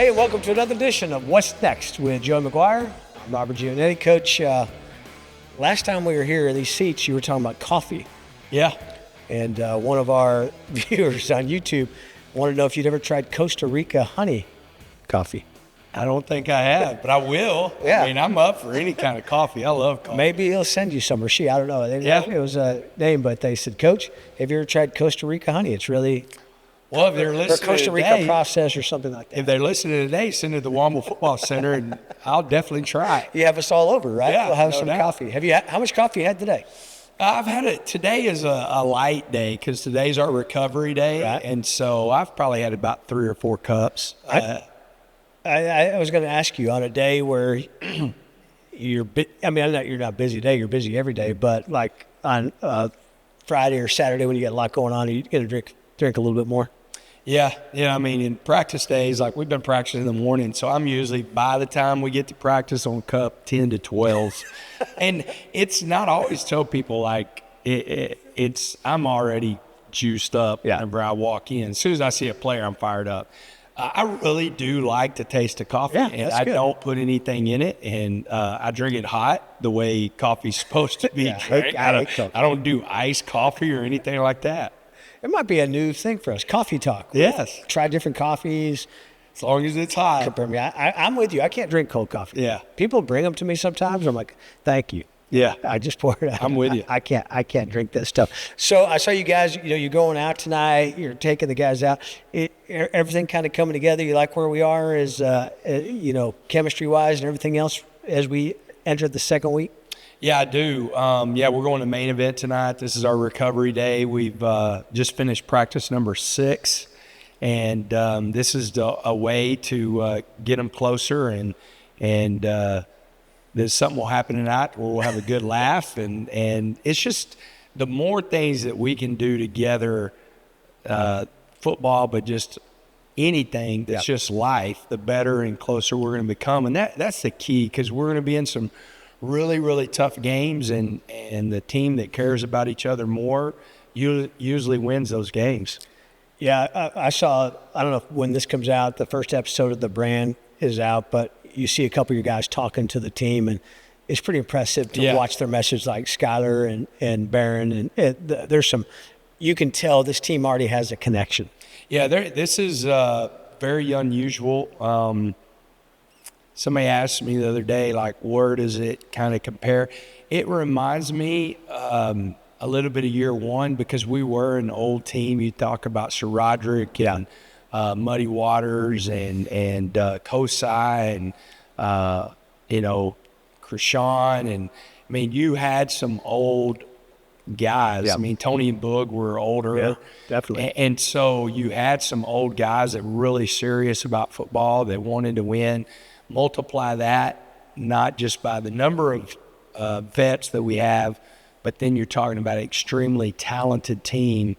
Hey, welcome to another edition of What's Next with Joe McGuire. I'm Robert Giannetti. Coach, last time we were here in these seats, you were talking about coffee. Yeah. And one of our viewers on YouTube wanted to know if you'd ever tried Costa Rica honey coffee. I don't think I have, but I will. Yeah. I mean, I'm up for any kind of coffee. I love coffee. Maybe he'll send you some, or she, I don't know. They didn't Yeah. ask me it was a name, but they said, Coach, have you ever tried Costa Rica honey? It's really Well, if they're or listening Costa Rica today, process or something like that. if they're listening today, send it to the Wamble Football Center, and I'll definitely try it. You have us all over, right? Yeah, We'll have no some doubt. coffee. How much coffee you had today? I've had it. Today is a light day because today's our recovery day, Right. and so I've probably had about 3 or 4 cups. I was going to ask you on a day where you're not busy today, you're busy every day, but like on Friday or Saturday when you got a lot going on, are you going to drink a little bit more? Yeah. I mean, in practice days, like we've been practicing in the morning, so I'm usually, by the time we get to practice, on cup 10 to 12. And it's not always tell people like I'm already juiced up whenever I walk in. As soon as I see a player, I'm fired up. I really do like the taste of coffee, Yeah, and that's I good. don't put anything in it, and I drink it hot the way coffee's supposed to be Yeah, drank. I hate coffee. I don't do iced coffee or anything like that. It might be a new thing for us, coffee talk. Yes. Try different coffees. As long as it's hot. Compare me. I'm with you. I can't drink cold coffee. Yeah. People bring them to me sometimes. I'm like, thank you. Yeah. I just pour it out. I'm with you. I can't drink this stuff. So I saw you guys, you're going out tonight. You're taking the guys out. Everything kind of coming together. You like where we are as, chemistry-wise and everything else as we enter the second week? Yeah, I do. We're going to main event tonight. This is our recovery day. We've just finished practice number 6, and this is a way to get them closer, and there's something will happen tonight where we'll have a good laugh, and it's just the more things that we can do together, football, but just anything that's just life, the better and closer we're going to become, and that's the key, because we're going to be in some really, really tough games, and the team that cares about each other more usually wins those games. Yeah, I saw, I don't know when this comes out, the first episode of The Brand is out, but you see a couple of your guys talking to the team, and it's pretty impressive to watch their message, like Skylar and Barron, and there's some, you can tell this team already has a connection. Yeah, This is very unusual. Somebody asked me the other day, like, where does it kind of compare? It reminds me a little bit of year one, because we were an old team. You talk about Sir Roderick and Muddy Waters and Kosai and, Krishan. And, I mean, you had some old guys. Yeah. I mean, Tony and Boog were older. Yeah, definitely. And so you had some old guys that were really serious about football, that wanted to win. Multiply that not just by the number of vets that we have, but then you're talking about an extremely talented team,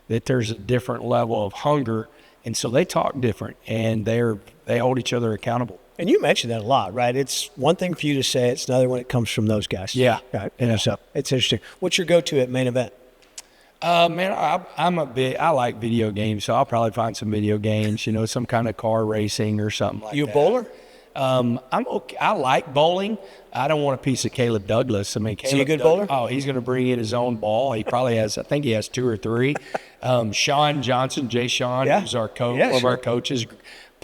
that there's a different level of hunger, and so they talk different, and they hold each other accountable. And you mentioned that a lot, right? It's one thing for you to say, it's another when it comes from those guys. Yeah. Right. And so it's interesting. What's your go-to at main event? Man, I like video games, so I'll probably find some video games, some kind of car racing or something like that. You a bowler? I'm okay. I like bowling. I don't want a piece of Caleb Douglas. I mean, Is he a good bowler? Oh, he's going to bring in his own ball. He probably has. I think he has 2 or 3. Sean Johnson, Jay Sean, who's our coach, one of our coaches,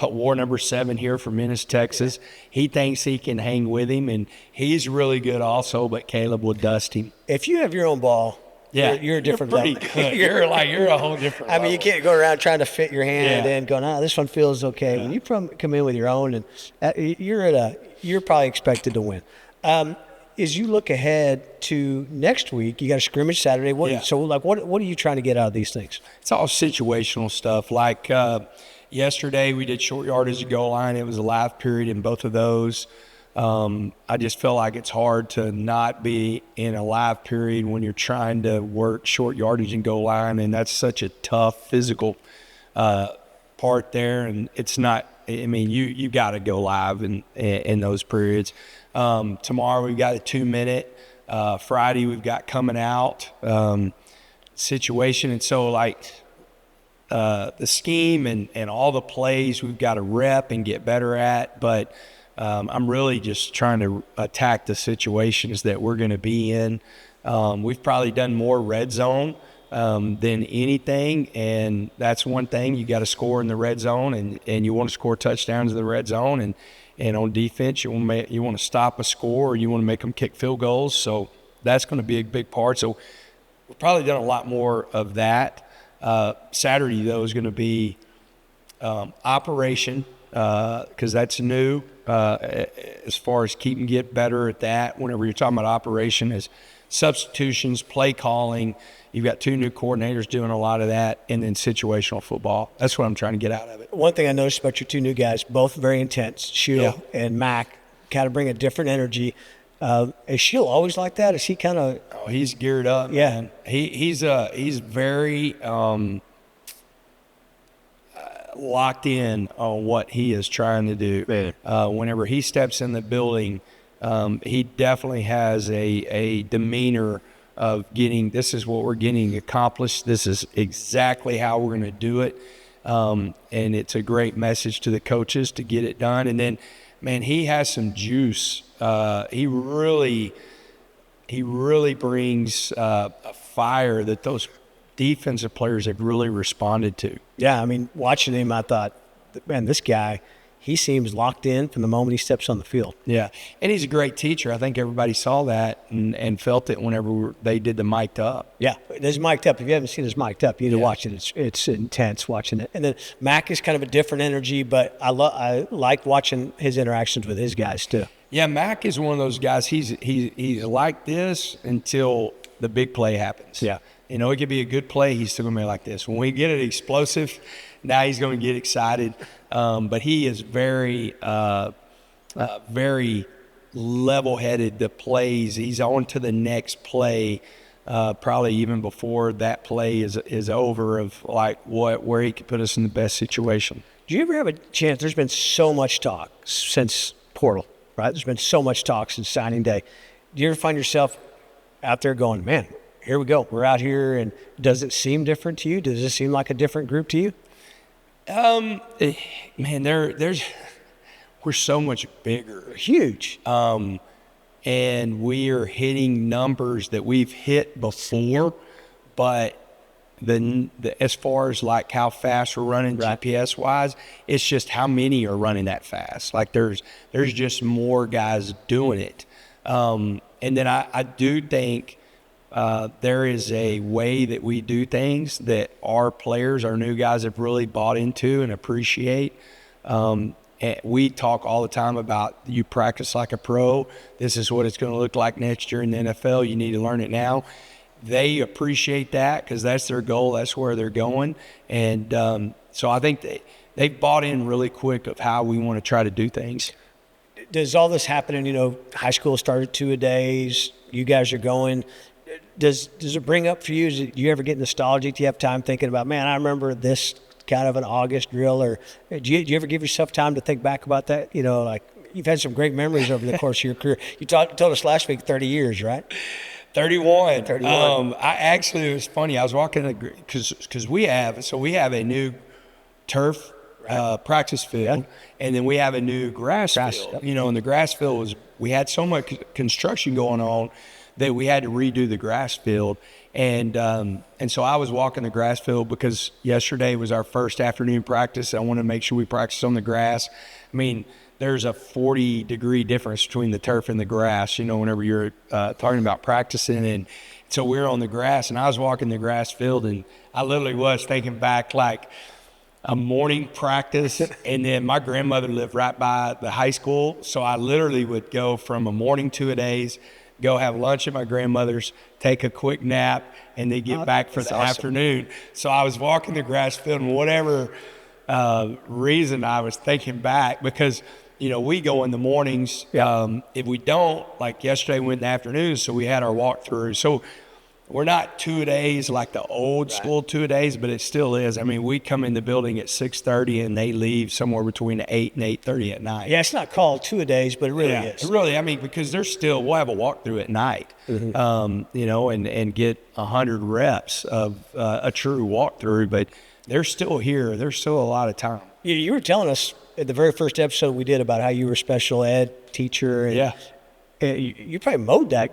wore number 7 here from Ennis, Texas. He thinks he can hang with him, and he's really good also. But Caleb will dust him. If you have your own ball, you're a different level. Good. You're a whole different. I mean, level. you can't go around trying to fit your hand in, going, this one feels okay. When you come in with your own, and you're probably expected to win. As you look ahead to next week, you got a scrimmage Saturday. What are you trying to get out of these things? It's all situational stuff. Like yesterday, we did short yardage at goal line. It was a live period in both of those. I just feel like it's hard to not be in a live period when you're trying to work short yardage and goal line, and that's such a tough physical part there. And it's not. I mean, you got to go live in those periods. Tomorrow we've got a 2-minute. Friday we've got coming out situation, and so like the scheme and all the plays we've got to rep and get better at, but I'm really just trying to attack the situations that we're going to be in. We've probably done more red zone than anything, and that's one thing. You got to score in the red zone, and you want to score touchdowns in the red zone, and on defense you want to stop a score, or you want to make them kick field goals. So that's going to be a big part. So we've probably done a lot more of that. Saturday though is going to be operation, because that's new, as far as get better at that. Whenever you're talking about operation, is substitutions, play calling. You've got 2 new coordinators doing a lot of that, and then situational football. That's what I'm trying to get out of it. One thing I noticed about your 2 new guys, both very intense, Shield and Mac, kind of bring a different energy. Is Shield always like that? Is he kind of? Oh, he's geared up. Yeah, man. He's very locked in on what he is trying to do. Whenever he steps in the building, he definitely has a demeanor of this is what we're getting accomplished. This is exactly how we're going to do it. And it's a great message to the coaches to get it done. And then, man, he has some juice. He really brings a fire that those defensive players have really responded to. Yeah, I mean, watching him, I thought, man, this guy, he seems locked in from the moment he steps on the field. Yeah, and he's a great teacher. I think everybody saw that and felt it whenever they did the mic'd up. Yeah, there's mic'd up. If you haven't seen his mic'd up, you need to watch it. It's intense watching it. And then Mac is kind of a different energy, but I like watching his interactions with his guys too. Yeah, Mac is one of those guys. He's like this until the big play happens. Yeah. You know, it could be a good play. He's still going to be like this. When we get it explosive, now he's going to get excited. But he is very level-headed. The plays, he's on to the next play, probably even before that play is over, of like where he could put us in the best situation. Do you ever have a chance? There's been so much talk since portal, right? There's been so much talk since signing day. Do you ever find yourself out there going, man, here we go, we're out here, and does it seem different to you? Does it seem like a different group to you? Man, we're so much bigger, huge, and we are hitting numbers that we've hit before, but as far as like how fast we're running GPS wise, it's just how many are running that fast. Like there's just more guys doing it, and then I do think there is a way that we do things that our players, our new guys, have really bought into and appreciate. And we talk all the time about, you practice like a pro. This is what it's going to look like next year in the NFL. You need to learn it now. They appreciate that because that's their goal. That's where they're going. And so I think they've bought in really quick of how we want to try to do things. Does all this happen in, high school started 2-a-days, you guys are going, does it bring up for you, do you ever get nostalgic? Do you have time thinking about, man, I remember this kind of an August drill, or do you ever give yourself time to think back about that? Like you've had some great memories over the course of your career. You told us last week 30 years, right? 31. It was funny. I was walking because we have a new turf practice field, and then we have a new grass field. And the grass field we had so much construction going on that we had to redo the grass field. And so I was walking the grass field because yesterday was our first afternoon practice. I wanted to make sure we practiced on the grass. I mean, there's a 40-degree difference between the turf and the grass, whenever you're talking about practicing. And so we're on the grass, and I was walking the grass field, and I literally was thinking back like a morning practice. And then my grandmother lived right by the high school, so I literally would go from a morning 2-a-days, go have lunch at my grandmother's, take a quick nap, and then get back for the afternoon. So I was walking the grass field, and whatever reason I was thinking back, because we go in the mornings. If we don't, like yesterday we went in the afternoon, so we had our walkthrough. So we're not 2-a-days like the old school 2-a-days, but it still is. I mean, we come in the building at 6:30 and they leave somewhere between 8 and 8:30 at night. Yeah, it's not called 2-a-days, but it really is. Really, because we'll have a walkthrough at night, and get 100 reps of a true walkthrough. But they're still here. There's still a lot of time. You were telling us at the very first episode we did about how you were a special ed teacher. And you probably mowed that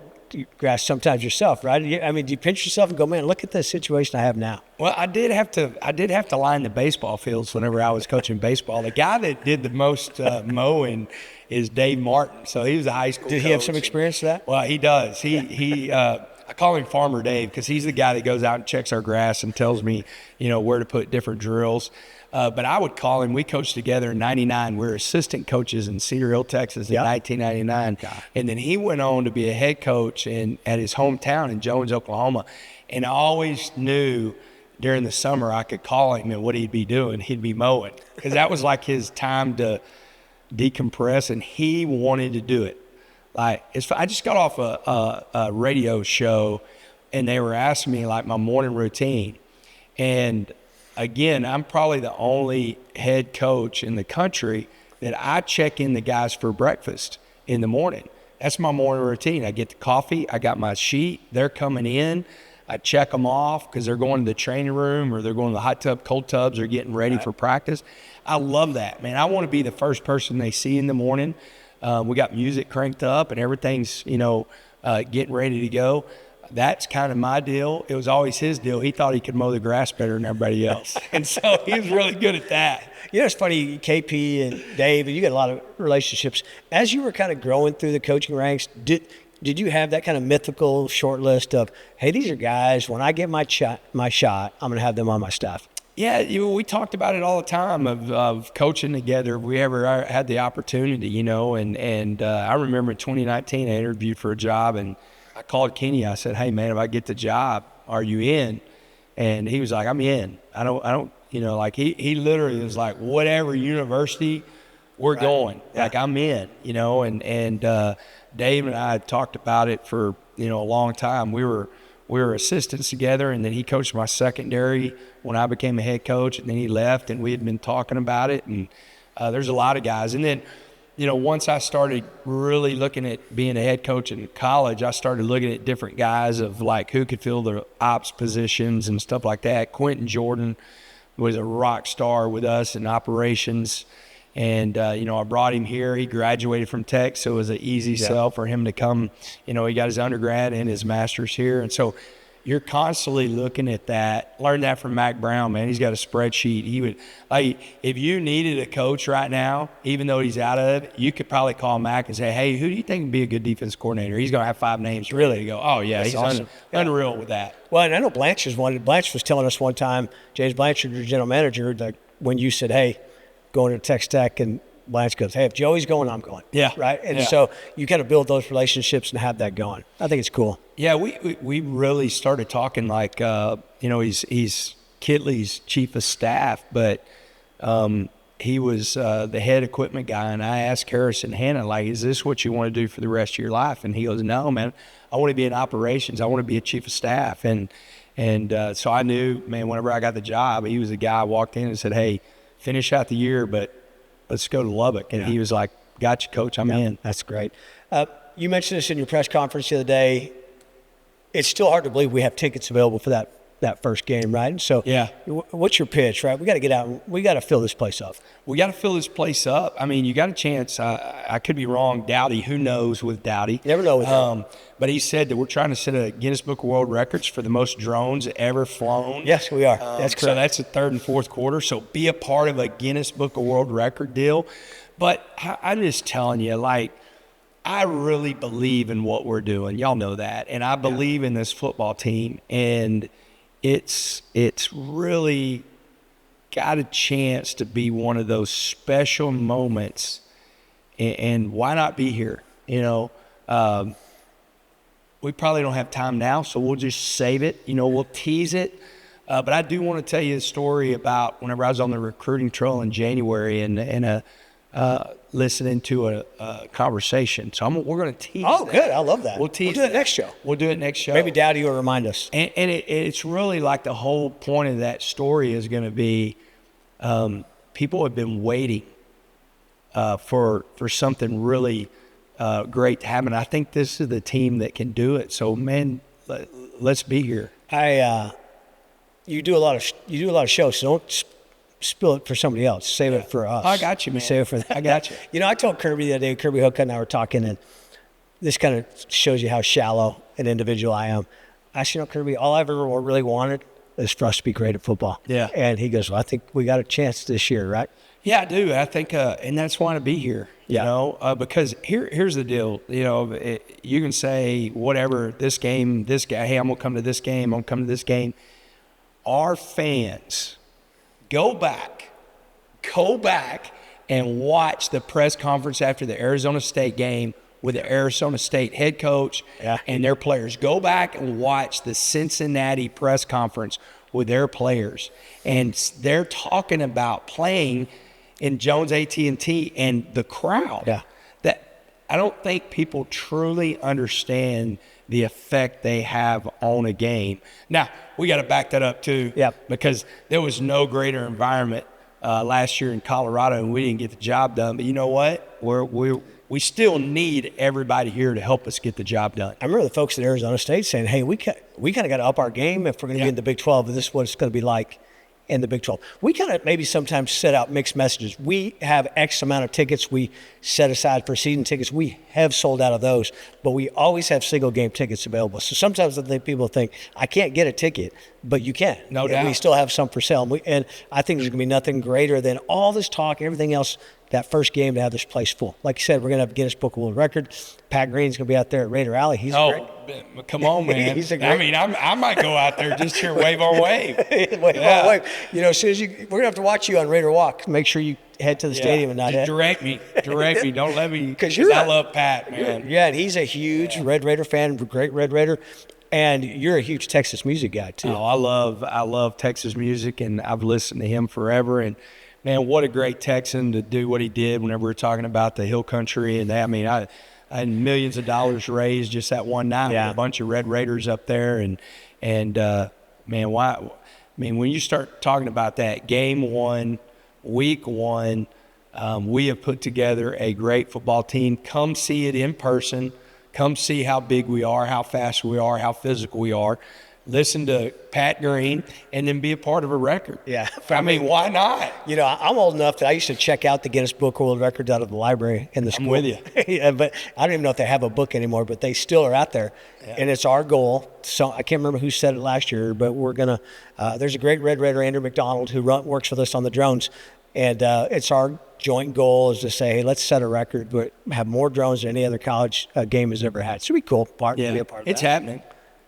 grass sometimes yourself, right? I mean, do you pinch yourself and go, man, look at the situation I have now? Well, I did have to line the baseball fields whenever I was coaching baseball. The guy that did the most mowing is Dave Martin. So he was a high school coach. Did he have some experience to that? Well, he does. I call him Farmer Dave because he's the guy that goes out and checks our grass and tells me, where to put different drills. But I would call him. We coached together in '99. We were assistant coaches in Cedar Hill, Texas in 1999. And then he went on to be a head coach at his hometown in Jones, Oklahoma. And I always knew during the summer I could call him and what he'd be doing. He'd be mowing because that was like his time to decompress, and he wanted to do it. I just got off a radio show, and they were asking me like my morning routine. And again, I'm probably the only head coach in the country that I check in the guys for breakfast in the morning. That's my morning routine. I get the coffee. I got my sheet. They're coming in. I check them off because they're going to the training room or they're going to the hot tub, cold tubs, or getting ready for practice. I love that, man. I want to be the first person they see in the morning. We got music cranked up and everything's, getting ready to go. That's kind of my deal. It was always his deal. He thought he could mow the grass better than everybody else. And so he was really good at that. It's funny, KP and Dave, you got a lot of relationships. As you were kind of growing through the coaching ranks, did you have that kind of mythical short list of, hey, these are guys, when I get my shot, I'm going to have them on my staff? Yeah, we talked about it all the time of coaching together if we ever had the opportunity, and I remember in 2019 I interviewed for a job and I called Kenny. I said, hey, man, if I get the job, are you in? And he was like, I'm in. I don't, he literally was like, whatever university, we're going. Yeah. Like, I'm in, and Dave and I had talked about it for, a long time. We were assistants together, and then he coached my secondary when I became a head coach, and then he left, and we had been talking about it, and there's a lot of guys. And then, once I started really looking at being a head coach in college, I started looking at different guys of like who could fill the ops positions and stuff like that. Quentin Jordan was a rock star with us in operations. And, I brought him here. He graduated from Tech, so it was an easy sell for him to come. He got his undergrad and his master's here. And so you're constantly looking at that. Learned that from Mac Brown, man. He's got a spreadsheet. He would, if you needed a coach right now, even though he's out of it, you could probably call Mac and say, hey, who do you think would be a good defense coordinator? He's going to have 5 names really to go, oh, yeah, that's awesome. Unreal with that. Well, and I know Blanche was telling us one time, James Blanchard, your general manager, that when you said, hey, going to Texas Tech, and Blanche goes, hey, if Joey's going, I'm going. Yeah. Right? And so you kind of build those relationships and have that going. I think it's cool. Yeah, we really started talking like, he's Kitley's chief of staff, but he was the head equipment guy. And I asked Harrison Hanna, like, is this what you want to do for the rest of your life? And he goes, no, man, I want to be in operations. I want to be a chief of staff. And so I knew, man, whenever I got the job, he was the guy I walked in and said, hey, finish out the year, but let's go to Lubbock. And he was like, got you, coach, I'm in. That's great. You mentioned this in your press conference the other day. It's still hard to believe we have tickets available for that first game, right? And so what's your pitch, right? We got to get out. We got to fill this place up. We got to fill this place up. I mean, you got a chance. I could be wrong. Dowdy, who knows with Dowdy? You never know with him. But he said that we're trying to set a Guinness Book of World Records for the most drones ever flown. Yes, we are. That's correct. So that's the third and fourth quarter. So be a part of a Guinness Book of World Record deal. But I'm just telling you, like, I really believe in what we're doing. Y'all know that. And I believe in this football team. And it's really got a chance to be one of those special moments. And why not be here? We probably don't have time now, so we'll just save it. We'll tease it. But I do want to tell you a story about whenever I was on the recruiting trail in January and listening to a conversation. So we're going to tease that. Good. I love that. We'll tease do it next show. We'll do it next show. Maybe Dowdy will remind us. And it's really like the whole point of that story is going to be people have been waiting for something really great to happen. I think this is the team that can do it. So, man, let's be here. you do a lot of shows, so don't spill it for somebody else. Save it for us. I got you, man. Save it for that. I got you. You know, I told Kirby the other day, Kirby Hook and I were talking, and this kind of shows you how shallow an individual I am. I said, Kirby, all I've ever really wanted is for us to be great at football. Yeah. And he goes, well, I think we got a chance this year, right? Yeah, I do. I think, and that's why I be here. You know, because here's the deal. You know, you can say whatever, this game, this guy, hey, I'm going to come to this game, I'm going to come to this game. Our fans, go back and watch the press conference after the Arizona State game with the Arizona State head coach and their players. Go back and watch the Cincinnati press conference with their players. And they're talking about playing in Jones AT&T and the crowd. Yeah. That I don't think people truly understand the effect they have on a game. Now, we got to back that up too. Yeah. Because there was no greater environment last year in Colorado, and we didn't get the job done. But you know what? We still need everybody here to help us get the job done. I remember the folks at Arizona State saying, hey, we kind of got to up our game if we're going to be in the Big 12, and this is what it's going to be like in the Big 12. We kind of maybe sometimes set out mixed messages. We have X amount of tickets we set aside for season tickets. We have sold out of those, but we always have single game tickets available. So sometimes I think people think, I can't get a ticket, but you can. No doubt. We still have some for sale. And I think there's going to be nothing greater than all this talk, everything else, that first game to have this place full. Like you said, we're going to have Guinness Book of World Record. Pat Green's going to be out there at Raider Alley. He's great. Come on, man. He's a great. I mean, I might go out there just here wave on wave. wave. You know, as soon as we're going to have to watch you on Raider Walk. Make sure you head to the stadium and not just head. direct me. Don't let me. Because I love Pat, man. Yeah, and he's a huge Red Raider fan, great Red Raider. And you're a huge Texas music guy, too. Oh, I love Texas music, and I've listened to him forever. And, man, what a great Texan to do what he did whenever we're talking about the hill country and that. I mean, I had millions of dollars raised just that one night with a bunch of Red Raiders up there. And man, why? I mean, when you start talking about that, game one, week one, we have put together a great football team. Come see it in person. Come see how big we are, how fast we are, how physical we are. Listen to Pat Green, and then be a part of a record. Yeah. I mean, why not? You know, I'm old enough that I used to check out the Guinness Book of World Records out of the library in the school. I'm with you. Yeah, but I don't even know if they have a book anymore, but they still are out there. Yeah. And it's our goal. So I can't remember who said it last year, but we're going to there's a great Red Raider, Andrew McDonald, who works with us on the drones. And it's our joint goal is to say, hey, let's set a record, but have more drones than any other college game has ever had. So it'd be cool to be a part of it's that. Happening.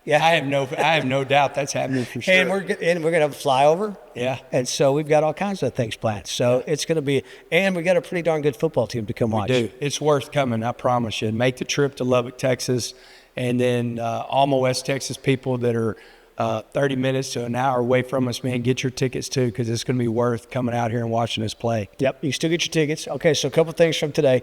Yeah, I have no doubt that's happening for sure. And we're gonna have a flyover. Yeah, and so we've got all kinds of things planned. So it's gonna be, and we got a pretty darn good football team to come watch. We do. It's worth coming, I promise you. Make the trip to Lubbock, Texas, and then all my West Texas people that are 30 minutes to an hour away from us, man, get your tickets too, because it's going to be worth coming out here and watching us play. Yep, you still get your tickets. Okay, so a couple things from today.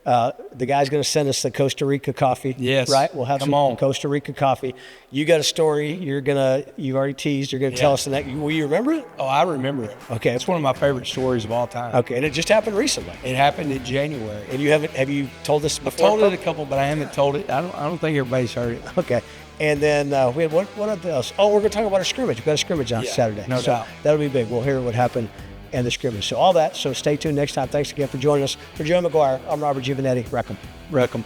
The guy's going to send us the Costa Rica coffee. Yes. Right? We'll have some Costa Rica coffee. You got a story you've already teased. You're going to tell us the next. Will you remember it? Oh, I remember it. Okay. It's one of my favorite stories of all time. Okay, and it just happened recently. It happened in January. And have you told us before? I've told it a couple, but I haven't told it. I don't think everybody's heard it. Okay. And then we had what else? Oh, we're going to talk about our scrimmage. We've got a scrimmage on Saturday. No doubt. That'll be big. We'll hear what happened in the scrimmage. So all that. So stay tuned next time. Thanks again for joining us. For Joe McGuire, I'm Robert Giovanetti. Wreck 'em.